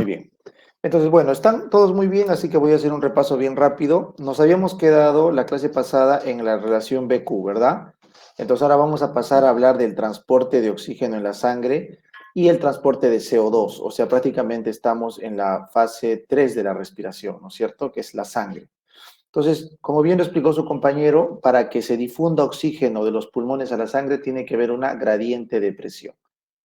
Muy bien. Entonces, bueno, están todos muy bien, así que voy a hacer un repaso bien rápido. Nos habíamos quedado la clase pasada en la relación BQ, ¿verdad? Entonces ahora vamos a pasar a hablar del transporte de oxígeno en la sangre y el transporte de CO2. O sea, prácticamente estamos en la fase 3 de la respiración, ¿no es cierto? Que es la sangre. Entonces, como bien lo explicó su compañero, para que se difunda oxígeno de los pulmones a la sangre tiene que haber una gradiente de presión.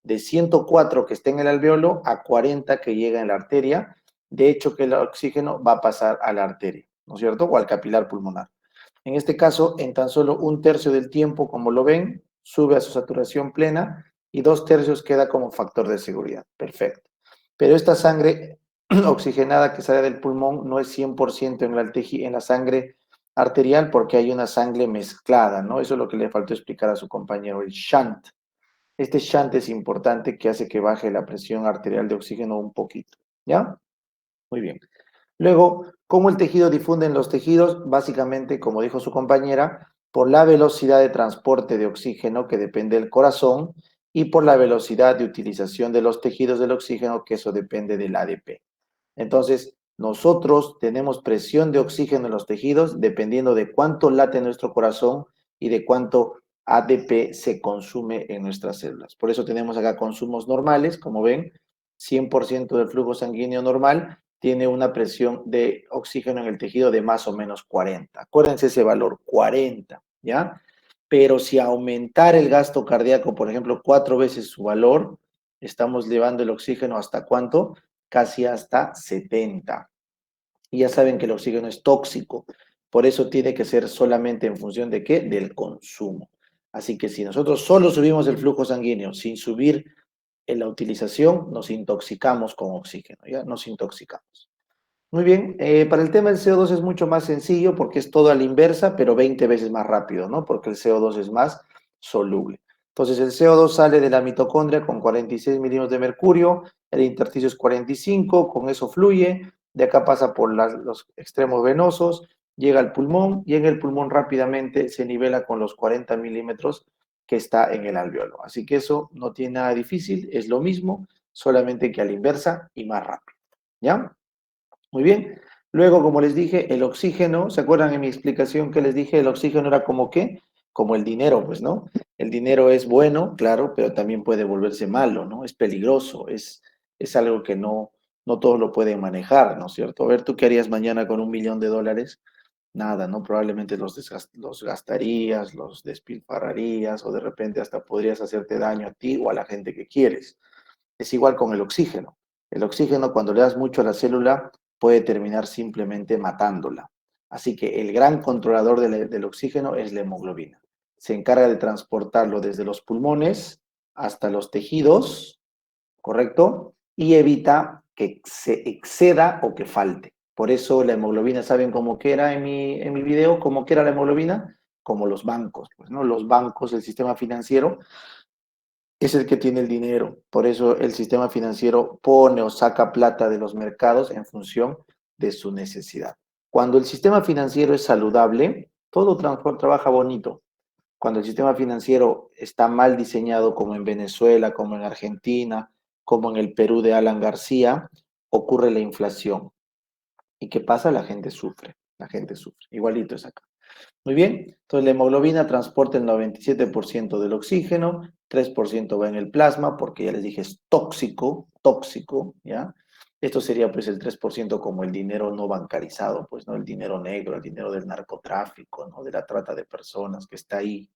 De 104 que está en el alveolo a 40 que llega en la arteria. De hecho, que el oxígeno va a pasar a la arteria, ¿no es cierto? O al capilar pulmonar. En este caso, en tan solo un tercio del tiempo, como lo ven, sube a su saturación plena y dos tercios queda como factor de seguridad. Perfecto. Pero esta sangre oxigenada que sale del pulmón no es 100% en la sangre arterial porque hay una sangre mezclada, ¿no? Eso es lo que le faltó explicar a su compañero, el shunt. Este shunt es importante que hace que baje la presión arterial de oxígeno un poquito, ¿ya? Muy bien. Luego, ¿cómo el tejido difunde en los tejidos? Básicamente, como dijo su compañera, por la velocidad de transporte de oxígeno que depende del corazón y por la velocidad de utilización de los tejidos del oxígeno, que eso depende del ADP. Entonces, nosotros tenemos presión de oxígeno en los tejidos dependiendo de cuánto late nuestro corazón y de cuánto ADP se consume en nuestras células. Por eso tenemos acá consumos normales, como ven, 100% del flujo sanguíneo normal tiene una presión de oxígeno en el tejido de más o menos 40. Acuérdense ese valor, 40, ¿ya? Pero si aumentar el gasto cardíaco, por ejemplo, 4 veces su valor, estamos llevando el oxígeno hasta ¿cuánto? Casi hasta 70. Y ya saben que el oxígeno es tóxico, por eso tiene que ser solamente en función de qué, del consumo. Así que si nosotros solo subimos el flujo sanguíneo sin subir en la utilización, nos intoxicamos con oxígeno, ¿ya? Nos intoxicamos. Muy bien, para el tema del CO2 es mucho más sencillo porque es todo a la inversa, pero 20 veces más rápido, ¿no? Porque el CO2 es más soluble. Entonces el CO2 sale de la mitocondria con 46 milímetros de mercurio, el intersticio es 45, con eso fluye, de acá pasa por los extremos venosos, llega al pulmón y en el pulmón rápidamente se nivela con los 40 milímetros que está en el alveolo. Así que eso no tiene nada difícil, es lo mismo, solamente que a la inversa y más rápido, ¿ya? Muy bien. Luego, como les dije, el oxígeno, ¿se acuerdan en mi explicación que les dije? El oxígeno era como qué? Como el dinero, pues, ¿no? El dinero es bueno, claro, pero también puede volverse malo, ¿no? Es peligroso, es algo que no todos lo pueden manejar, ¿no es cierto? A ver, ¿tú qué harías mañana con $1.000.000? Nada, ¿no? Probablemente los gastarías, los despilfarrarías o de repente hasta podrías hacerte daño a ti o a la gente que quieres. Es igual con el oxígeno. El oxígeno, cuando le das mucho a la célula, puede terminar simplemente matándola. Así que el gran controlador del oxígeno es la hemoglobina. Se encarga de transportarlo desde los pulmones hasta los tejidos, ¿correcto? Y evita que se exceda o que falte. Por eso la hemoglobina, ¿saben cómo que era en mi video? ¿Cómo que era la hemoglobina? Como los bancos, pues, ¿no? Los bancos, el sistema financiero, es el que tiene el dinero. Por eso el sistema financiero pone o saca plata de los mercados en función de su necesidad. Cuando el sistema financiero es saludable, todo trabaja bonito. Cuando el sistema financiero está mal diseñado, como en Venezuela, como en Argentina, como en el Perú de Alan García, ocurre la inflación. ¿Y qué pasa? La gente sufre. La gente sufre. Igualito es acá. Muy bien, entonces la hemoglobina transporta el 97% del oxígeno, 3% va en el plasma, porque ya les dije es tóxico, tóxico, ¿ya? Esto sería pues el 3% como el dinero no bancarizado, pues, ¿no? El dinero negro, el dinero del narcotráfico, ¿no? De la trata de personas que está ahí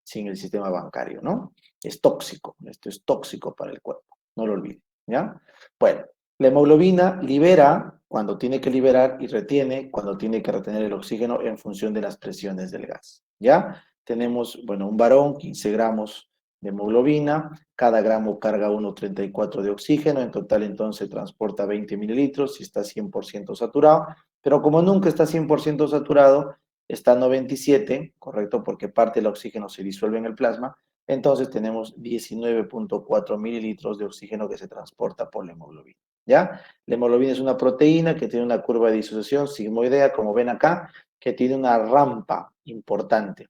sin el sistema bancario, ¿no? Es tóxico, esto es tóxico para el cuerpo, no lo olviden, ¿ya? Bueno, la hemoglobina libera cuando tiene que liberar y retiene cuando tiene que retener el oxígeno en función de las presiones del gas, ¿ya? Tenemos, bueno, un varón, 15 gramos de hemoglobina, cada gramo carga 1,34 de oxígeno, en total entonces transporta 20 mililitros si está 100% saturado, pero como nunca está 100% saturado, está 97, ¿correcto? Porque parte del oxígeno se disuelve en el plasma, entonces tenemos 19,4 mililitros de oxígeno que se transporta por la hemoglobina, ¿ya? La hemoglobina es una proteína que tiene una curva de disociación sigmoidea, como ven acá, que tiene una rampa importante,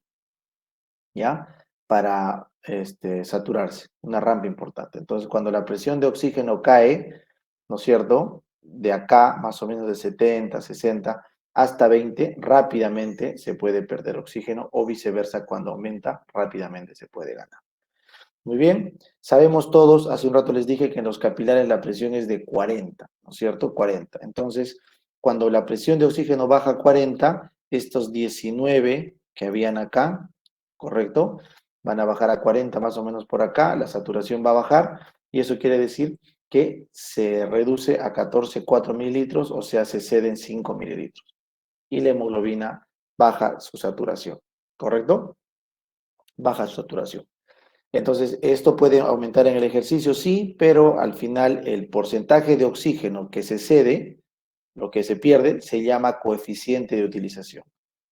¿ya? Para saturarse, una rampa importante. Entonces, cuando la presión de oxígeno cae, ¿no es cierto? De acá, más o menos de 70, 60 hasta 20, rápidamente se puede perder oxígeno o viceversa, cuando aumenta, rápidamente se puede ganar. Muy bien, sabemos todos, hace un rato les dije que en los capilares la presión es de 40, ¿no es cierto? 40. Entonces, cuando la presión de oxígeno baja a 40, estos 19 que habían acá, ¿correcto? Van a bajar a 40 más o menos por acá, la saturación va a bajar y eso quiere decir que se reduce a 14,4 mililitros, o sea, se ceden 5 mililitros y la hemoglobina baja su saturación, ¿correcto? Baja su saturación. Entonces, esto puede aumentar en el ejercicio, sí, pero al final el porcentaje de oxígeno que se cede, lo que se pierde, se llama coeficiente de utilización.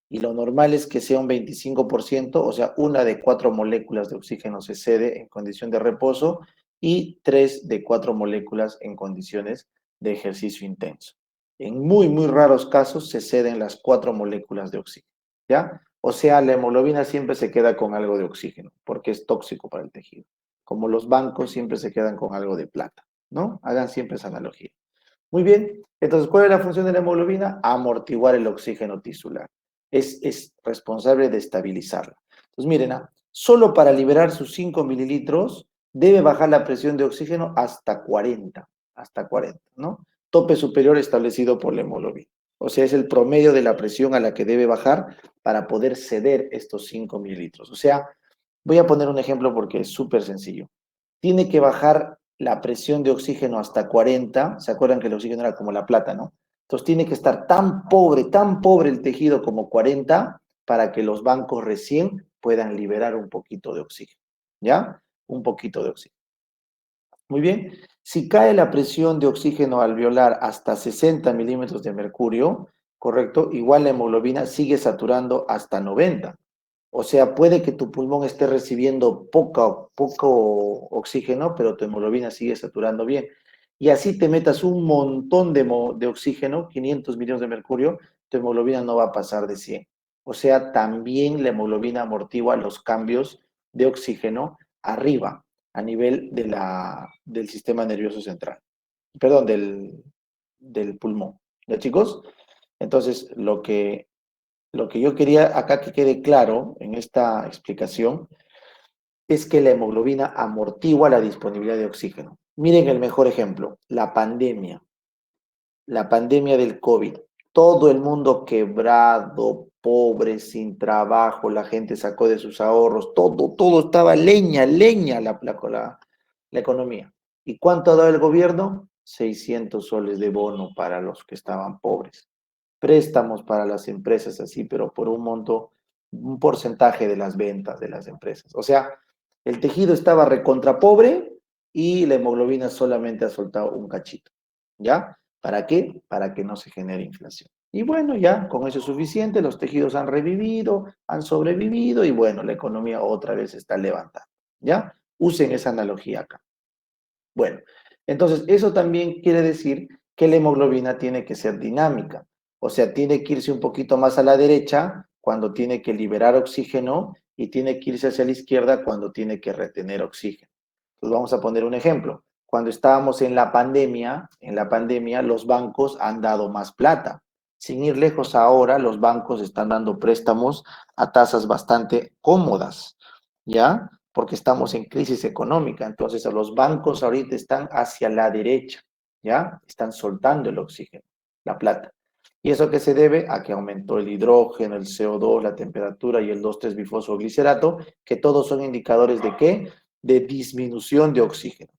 Y lo normal es que sea un 25%, o sea, una de 4 moléculas de oxígeno se cede en condición de reposo y 3 de 4 moléculas en condiciones de ejercicio intenso. En muy, muy raros casos se ceden las 4 moléculas de oxígeno, ¿ya? O sea, la hemoglobina siempre se queda con algo de oxígeno, porque es tóxico para el tejido. Como los bancos siempre se quedan con algo de plata, ¿no? Hagan siempre esa analogía. Muy bien, entonces, ¿cuál es la función de la hemoglobina? Amortiguar el oxígeno tisular. Es responsable de estabilizarla. Entonces, miren, solo para liberar sus 5 mililitros debe bajar la presión de oxígeno hasta 40, ¿no? Tope superior establecido por la hemoglobina. O sea, es el promedio de la presión a la que debe bajar para poder ceder estos 5 mililitros. O sea, voy a poner un ejemplo porque es súper sencillo. Tiene que bajar la presión de oxígeno hasta 40. ¿Se acuerdan que el oxígeno era como la plata, no? Entonces tiene que estar tan pobre el tejido como 40 para que los bancos recién puedan liberar un poquito de oxígeno, ¿ya? Un poquito de oxígeno. Muy bien. Si cae la presión de oxígeno alveolar hasta 60 milímetros de mercurio, correcto, igual la hemoglobina sigue saturando hasta 90. O sea, puede que tu pulmón esté recibiendo poco oxígeno, pero tu hemoglobina sigue saturando bien. Y así te metas un montón de oxígeno, 500 millones de mercurio, tu hemoglobina no va a pasar de 100. O sea, también la hemoglobina amortigua los cambios de oxígeno arriba, a nivel del sistema nervioso central. Perdón, del pulmón. ¿Ya, chicos? Entonces, lo que yo quería acá que quede claro en esta explicación es que la hemoglobina amortigua la disponibilidad de oxígeno. Miren el mejor ejemplo, la pandemia del COVID. Todo el mundo quebrado, pobre, sin trabajo, la gente sacó de sus ahorros, todo estaba leña la economía. ¿Y cuánto ha dado el gobierno? 600 soles de bono para los que estaban pobres, préstamos para las empresas así, pero por un monto, un porcentaje de las ventas de las empresas. O sea, el tejido estaba recontra pobre y la hemoglobina solamente ha soltado un cachito. ¿Ya? ¿Para qué? Para que no se genere inflación. Y bueno, ya con eso es suficiente, los tejidos han revivido, han sobrevivido y bueno, la economía otra vez está levantando. ¿Ya? Usen esa analogía acá. Bueno, entonces eso también quiere decir que la hemoglobina tiene que ser dinámica, o sea, tiene que irse un poquito más a la derecha cuando tiene que liberar oxígeno y tiene que irse hacia la izquierda cuando tiene que retener oxígeno. Entonces vamos a poner un ejemplo. Cuando estábamos en la pandemia los bancos han dado más plata. Sin ir lejos ahora, los bancos están dando préstamos a tasas bastante cómodas, ¿ya? Porque estamos en crisis económica. Entonces, los bancos ahorita están hacia la derecha, ¿ya? Están soltando el oxígeno, la plata. ¿Y eso qué se debe? A que aumentó el hidrógeno, el CO2, la temperatura y el 2,3-bifosfoglicerato, que todos son indicadores de ¿qué? De disminución de oxígeno.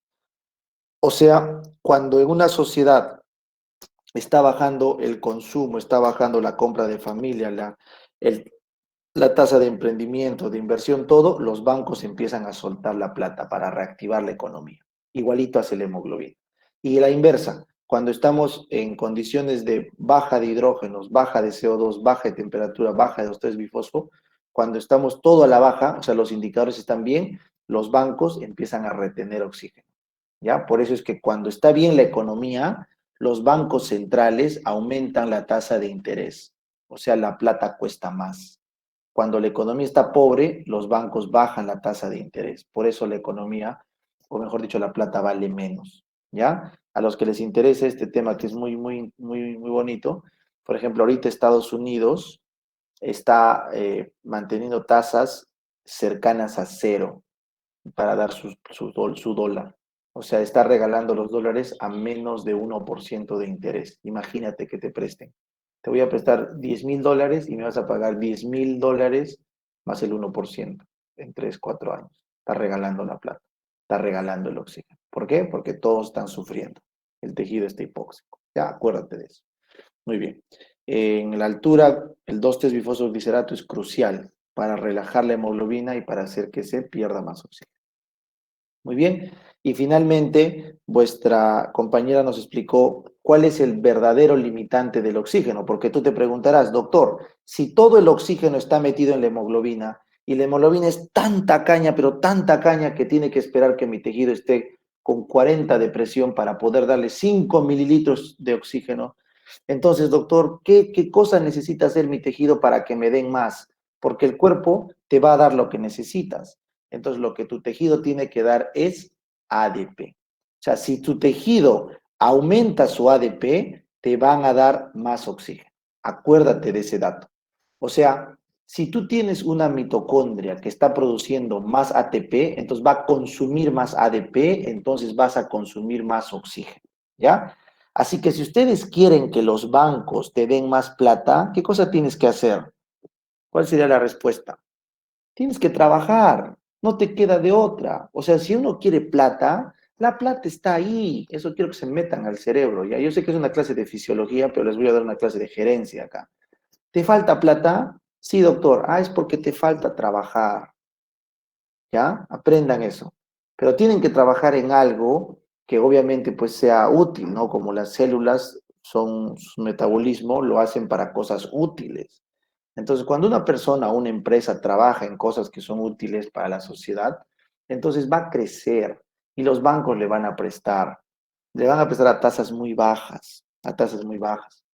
O sea, cuando en una sociedad está bajando el consumo, está bajando la compra de familia, el, la tasa de emprendimiento, de inversión, todo, los bancos empiezan a soltar la plata para reactivar la economía. Igualito hace la hemoglobina. Y la inversa, cuando estamos en condiciones de baja de hidrógenos, baja de CO2, baja de temperatura, baja de 2,3-bifosfo, cuando estamos todo a la baja, o sea, los indicadores están bien, los bancos empiezan a retener oxígeno. ¿Ya? Por eso es que cuando está bien la economía, los bancos centrales aumentan la tasa de interés. O sea, la plata cuesta más. Cuando la economía está pobre, los bancos bajan la tasa de interés. Por eso la economía, o mejor dicho, la plata vale menos, ¿ya? a los que les interese este tema que es muy bonito, por ejemplo, ahorita Estados Unidos está manteniendo tasas cercanas a cero para dar su dólar. O sea, está regalando los dólares a menos de 1% de interés. Imagínate que te presten. Te voy a prestar $10,000 y me vas a pagar $10,000 más el 1% en 3 4 años. Está regalando la plata, está regalando el oxígeno. ¿Por qué? Porque todos están sufriendo. El tejido está hipóxico. Ya, acuérdate de eso. Muy bien. En la altura, el 2,3-bifosfoglicerato es crucial para relajar la hemoglobina y para hacer que se pierda más oxígeno. Muy bien. Y finalmente, vuestra compañera nos explicó cuál es el verdadero limitante del oxígeno, porque tú te preguntarás, doctor, si todo el oxígeno está metido en la hemoglobina y la hemoglobina es tanta caña, pero tanta caña que tiene que esperar que mi tejido esté con 40 de presión para poder darle 5 mililitros de oxígeno. Entonces, doctor, ¿qué cosa necesita hacer mi tejido para que me den más? Porque el cuerpo te va a dar lo que necesitas. Entonces, lo que tu tejido tiene que dar es ADP. O sea, si tu tejido aumenta su ADP, te van a dar más oxígeno. Acuérdate de ese dato. O sea, si tú tienes una mitocondria que está produciendo más ATP, entonces va a consumir más ADP, entonces vas a consumir más oxígeno, ¿ya? Así que si ustedes quieren que los bancos te den más plata, ¿qué cosa tienes que hacer? ¿Cuál sería la respuesta? Tienes que trabajar, no te queda de otra. O sea, si uno quiere plata, la plata está ahí. Eso quiero que se metan al cerebro. ¿Ya? Yo sé que es una clase de fisiología, pero les voy a dar una clase de gerencia acá. ¿Te falta plata? Sí, doctor. Ah, es porque te falta trabajar. ¿Ya? Aprendan eso. Pero tienen que trabajar en algo que obviamente pues sea útil, ¿no? Como las células son, su metabolismo lo hacen para cosas útiles. Entonces, cuando una persona o una empresa trabaja en cosas que son útiles para la sociedad, entonces va a crecer y los bancos le van a prestar a tasas muy bajas, a tasas muy bajas.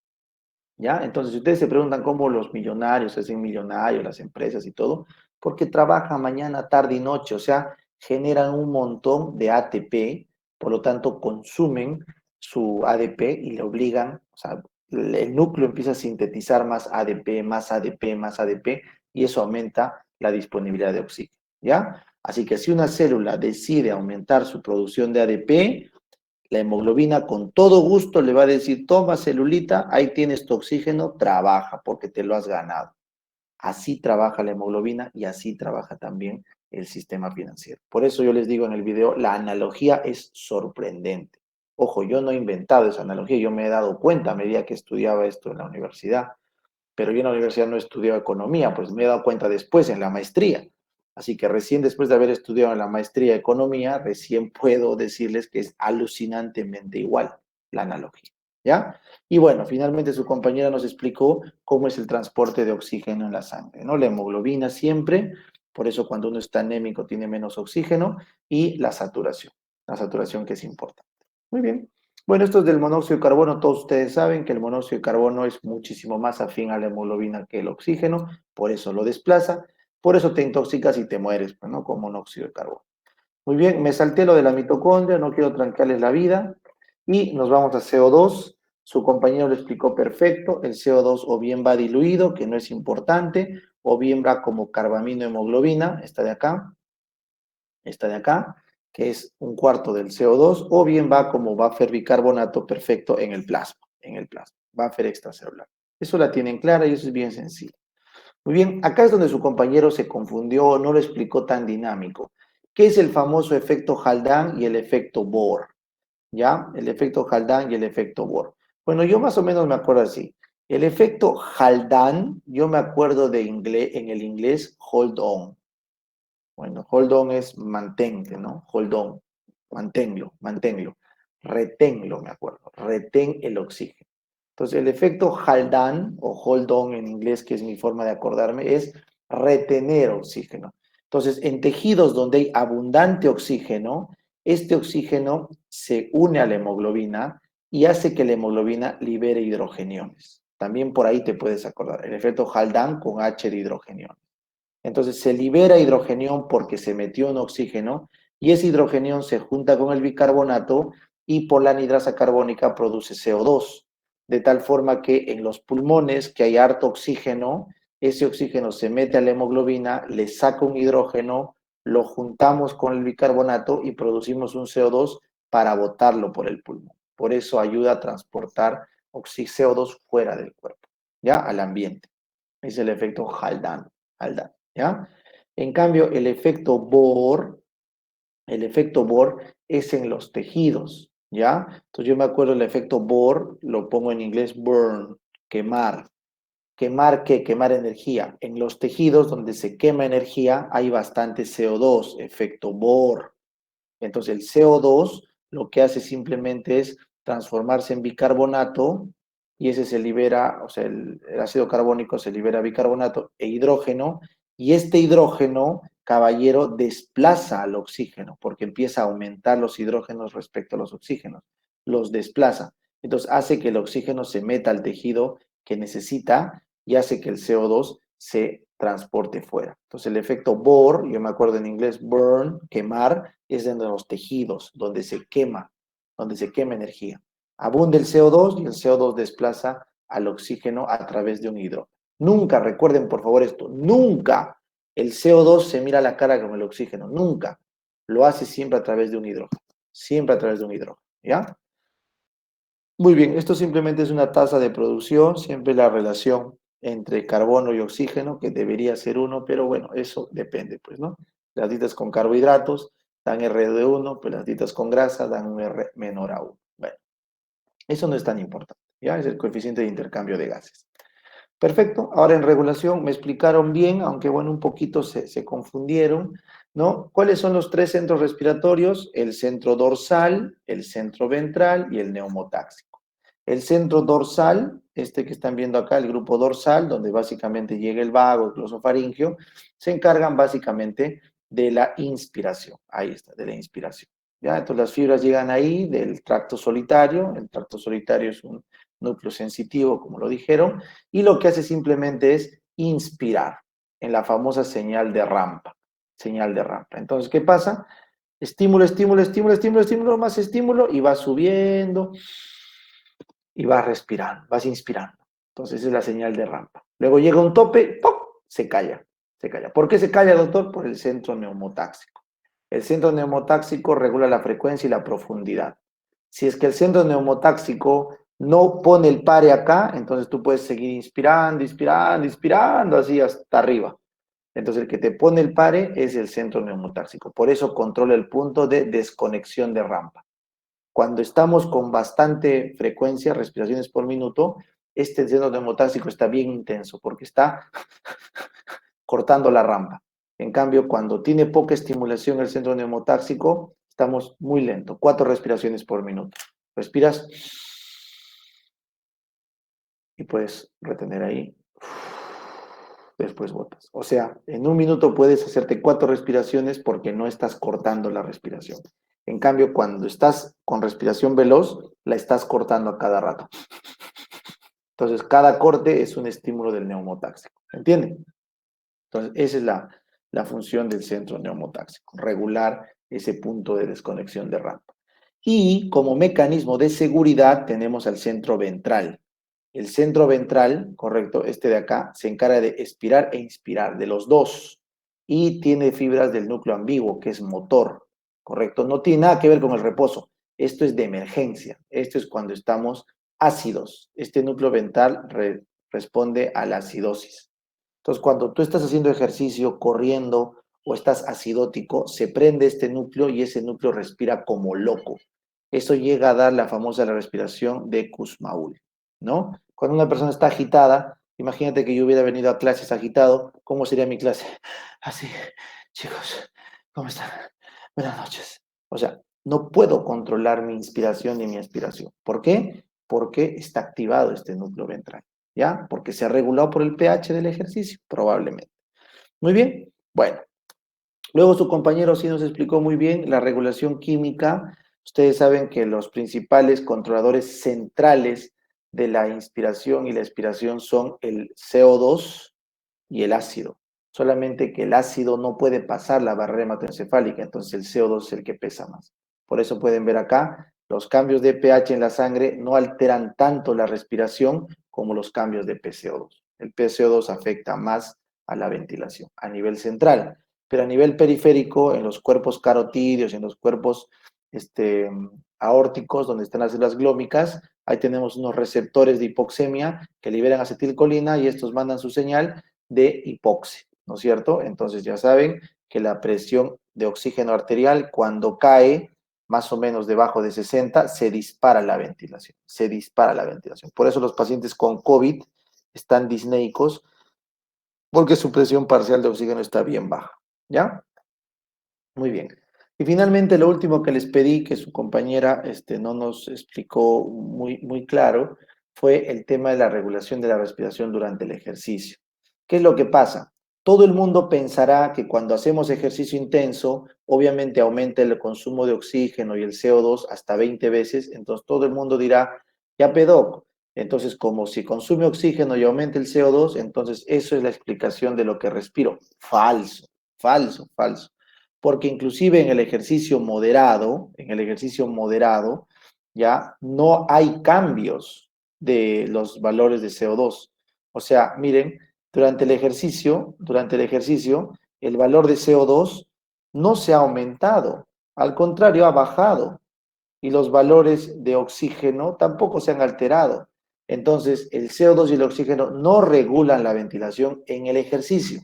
¿Ya? Entonces, si ustedes se preguntan cómo los millonarios se hacen millonarios, las empresas y todo, porque trabajan mañana, tarde y noche, o sea, generan un montón de ATP, por lo tanto, consumen su ADP y le obligan, o sea, el núcleo empieza a sintetizar más ADP, más ADP, más ADP, y eso aumenta la disponibilidad de oxígeno, ¿ya? Así que si una célula decide aumentar su producción de ADP, la hemoglobina con todo gusto le va a decir, toma celulita, ahí tienes tu oxígeno, trabaja porque te lo has ganado. Así trabaja la hemoglobina y así trabaja también el sistema financiero. Por eso yo les digo en el video, la analogía es sorprendente. Ojo, yo no he inventado esa analogía, yo me he dado cuenta a medida que estudiaba esto en la universidad, pero yo en la universidad no he estudiado economía, pues me he dado cuenta después en la maestría. Así que recién después de haber estudiado en la maestría de economía, recién puedo decirles que es alucinantemente igual la analogía, ¿ya? Y bueno, finalmente su compañera nos explicó cómo es el transporte de oxígeno en la sangre, ¿no? La hemoglobina siempre, por eso cuando uno está anémico tiene menos oxígeno, y la saturación que es importante. Muy bien. Bueno, esto es del monóxido de carbono. Todos ustedes saben que el monóxido de carbono es muchísimo más afín a la hemoglobina que el oxígeno, por eso lo desplaza, por eso te intoxicas y te mueres, pues, ¿no? Con monóxido de carbono. Muy bien, me salté lo de la mitocondria, no quiero trancarles la vida. Y nos vamos a CO2. Su compañero lo explicó perfecto. El CO2 o bien va diluido, que no es importante, o bien va como carbaminohemoglobina, esta de acá, que es un cuarto del CO2, o bien va como buffer bicarbonato perfecto en el plasma, buffer extracelular. Eso la tienen clara y eso es bien sencillo. Muy bien, acá es donde su compañero se confundió, no lo explicó tan dinámico. ¿Qué es el famoso efecto Haldane y el efecto Bohr? ¿Ya? El efecto Haldane y el efecto Bohr. Bueno, yo más o menos me acuerdo así. El efecto Haldane, yo me acuerdo de inglés, en el inglés, hold on. Bueno, hold on es mantente, ¿no? Hold on, manténlo. Reténlo, me acuerdo. Retén el oxígeno. Entonces, el efecto Haldane o hold on en inglés, que es mi forma de acordarme, es retener oxígeno. Entonces, en tejidos donde hay abundante oxígeno, este oxígeno se une a la hemoglobina y hace que la hemoglobina libere hidrogeniones. También por ahí te puedes acordar, el efecto Haldane con H de hidrogeniones. Entonces se libera hidrogenión porque se metió un oxígeno y ese hidrogenión se junta con el bicarbonato y por la anhidrasa carbónica produce CO2, de tal forma que en los pulmones, que hay harto oxígeno, ese oxígeno se mete a la hemoglobina, le saca un hidrógeno, lo juntamos con el bicarbonato y producimos un CO2 para botarlo por el pulmón. Por eso ayuda a transportar CO2 fuera del cuerpo, ¿ya? Al ambiente. Es el efecto Haldane, ¿ya? En cambio, el efecto Bohr es en los tejidos, ¿ya? Entonces yo me acuerdo el efecto Bohr, lo pongo en inglés burn, quemar. ¿Quemar qué? Quemar energía. En los tejidos donde se quema energía hay bastante CO2, efecto Bohr. Entonces el CO2 lo que hace simplemente es transformarse en bicarbonato y ese se libera, o sea, el ácido carbónico se libera bicarbonato e hidrógeno y este hidrógeno, caballero, desplaza al oxígeno porque empieza a aumentar los hidrógenos respecto a los oxígenos, los desplaza. Entonces hace que el oxígeno se meta al tejido que necesita y hace que el CO2 se transporte fuera. Entonces el efecto Bohr, yo me acuerdo en inglés burn, quemar, es en los tejidos, donde se quema energía. Abunda el CO2 y el CO2 desplaza al oxígeno a través de un hidrógeno. Nunca, recuerden por favor esto, nunca el CO2 se mira a la cara con el oxígeno, nunca. Lo hace siempre a través de un hidrógeno, siempre a través de un hidrógeno, ¿ya? Muy bien, esto simplemente es una tasa de producción, siempre la relación entre carbono y oxígeno, que debería ser uno, pero bueno, eso depende, pues, ¿no? Las dietas con carbohidratos dan R de 1, pues las dietas con grasa dan un R menor a 1. Bueno, eso no es tan importante, ¿ya? Es el coeficiente de intercambio de gases. Perfecto, ahora en regulación me explicaron bien, aunque bueno, un poquito se confundieron, ¿no? ¿Cuáles son los tres centros respiratorios? El centro dorsal, el centro ventral y el neumotáxico. El centro dorsal, este que están viendo acá, el grupo dorsal, donde básicamente llega el vago, el glosofaringeo, se encargan básicamente de la inspiración. Ahí está, de la inspiración. ¿Ya? Entonces las fibras llegan ahí del tracto solitario. El tracto solitario es un núcleo sensitivo, como lo dijeron, y lo que hace simplemente es inspirar en la famosa señal de rampa. Señal de rampa. Entonces, ¿qué pasa? Estímulo, estímulo, estímulo, estímulo, estímulo, más estímulo y va subiendo y vas respirando, vas inspirando. Entonces, esa es la señal de rampa. Luego llega un tope, ¡pum! Se calla, se calla. ¿Por qué se calla, doctor? Por el centro neumotáxico. El centro neumotáxico regula la frecuencia y la profundidad. Si es que el centro neumotáxico no pone el pare acá, entonces tú puedes seguir inspirando, inspirando, inspirando, así hasta arriba. Entonces el que te pone el pare es el centro neumotáxico. Por eso controla el punto de desconexión de rampa. Cuando estamos con bastante frecuencia, respiraciones por minuto, este centro neumotáxico está bien intenso porque está cortando la rampa. En cambio, cuando tiene poca estimulación el centro neumotáxico, estamos muy lento, 4 respiraciones por minuto. Respiras y puedes retener ahí, después botas. O sea, en un minuto puedes hacerte 4 respiraciones porque no estás cortando la respiración. En cambio, cuando estás con respiración veloz, la estás cortando a cada rato. Entonces, cada corte es un estímulo del neumotáxico. ¿Entienden? Entonces, esa es la función del centro neumotáxico, regular ese punto de desconexión de rampa. Y como mecanismo de seguridad tenemos al centro ventral. El centro ventral, correcto, este de acá, se encarga de expirar e inspirar, de los dos. Y tiene fibras del núcleo ambiguo, que es motor, correcto. No tiene nada que ver con el reposo. Esto es de emergencia. Esto es cuando estamos ácidos. Este núcleo ventral responde a la acidosis. Entonces, cuando tú estás haciendo ejercicio, corriendo o estás acidótico, se prende este núcleo y ese núcleo respira como loco. Eso llega a dar la famosa respiración de Kussmaul, ¿no? Cuando una persona está agitada, imagínate que yo hubiera venido a clases agitado, ¿cómo sería mi clase? Así, chicos, ¿cómo están? Buenas noches. O sea, no puedo controlar mi inspiración ni mi expiración. ¿Por qué? Porque está activado este núcleo ventral. ¿Ya? Porque se ha regulado por el pH del ejercicio, probablemente. Muy bien, bueno. Luego su compañero sí nos explicó muy bien la regulación química. Ustedes saben que los principales controladores centrales de la inspiración y la expiración son el CO2 y el ácido. Solamente que el ácido no puede pasar la barrera hematoencefálica, entonces el CO2 es el que pesa más. Por eso pueden ver acá los cambios de pH en la sangre no alteran tanto la respiración como los cambios de PCO2. El PCO2 afecta más a la ventilación a nivel central, pero a nivel periférico, en los cuerpos carotídeos, en los cuerpos aórticos, donde están las células glómicas, ahí tenemos unos receptores de hipoxemia que liberan acetilcolina y estos mandan su señal de hipoxia, ¿no es cierto? Entonces ya saben que la presión de oxígeno arterial cuando cae más o menos debajo de 60, se dispara la ventilación, se dispara la ventilación. Por eso los pacientes con COVID están disnéicos, porque su presión parcial de oxígeno está bien baja, ¿ya? Muy bien. Y finalmente, lo último que les pedí, que su compañera no nos explicó muy claro, fue el tema de la regulación de la respiración durante el ejercicio. ¿Qué es lo que pasa? Todo el mundo pensará que cuando hacemos ejercicio intenso, obviamente aumenta el consumo de oxígeno y el CO2 hasta 20 veces, entonces todo el mundo dirá, ya pedo. Entonces, como si consume oxígeno y aumenta el CO2, entonces eso es la explicación de lo que respiro. Falso, falso, falso, porque inclusive en el ejercicio moderado, ya no hay cambios de los valores de CO2. O sea, miren, durante el ejercicio, el valor de CO2 no se ha aumentado, al contrario, ha bajado y los valores de oxígeno tampoco se han alterado. Entonces, el CO2 y el oxígeno no regulan la ventilación en el ejercicio.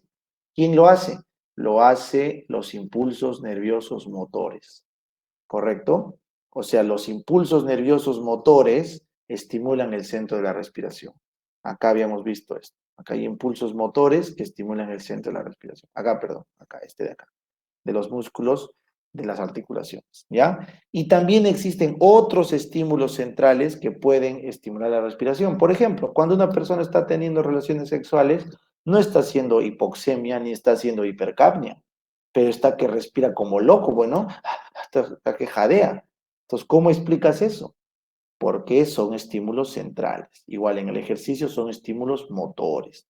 ¿Quién lo hace? Lo hace los impulsos nerviosos motores, ¿correcto? O sea, los impulsos nerviosos motores estimulan el centro de la respiración. Acá habíamos visto esto. Acá hay impulsos motores que estimulan el centro de la respiración. Acá, perdón, acá, este de acá, de los músculos de las articulaciones, ¿ya? Y también existen otros estímulos centrales que pueden estimular la respiración. Por ejemplo, cuando una persona está teniendo relaciones sexuales, no está haciendo hipoxemia ni está haciendo hipercapnia, pero está que respira como loco, bueno, hasta que jadea. Entonces, ¿cómo explicas eso? Porque son estímulos centrales. Igual en el ejercicio son estímulos motores.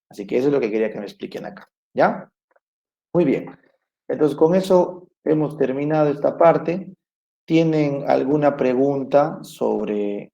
Así que eso es lo que quería que me expliquen acá, ¿ya? Muy bien. Entonces, con eso hemos terminado esta parte. ¿Tienen alguna pregunta sobre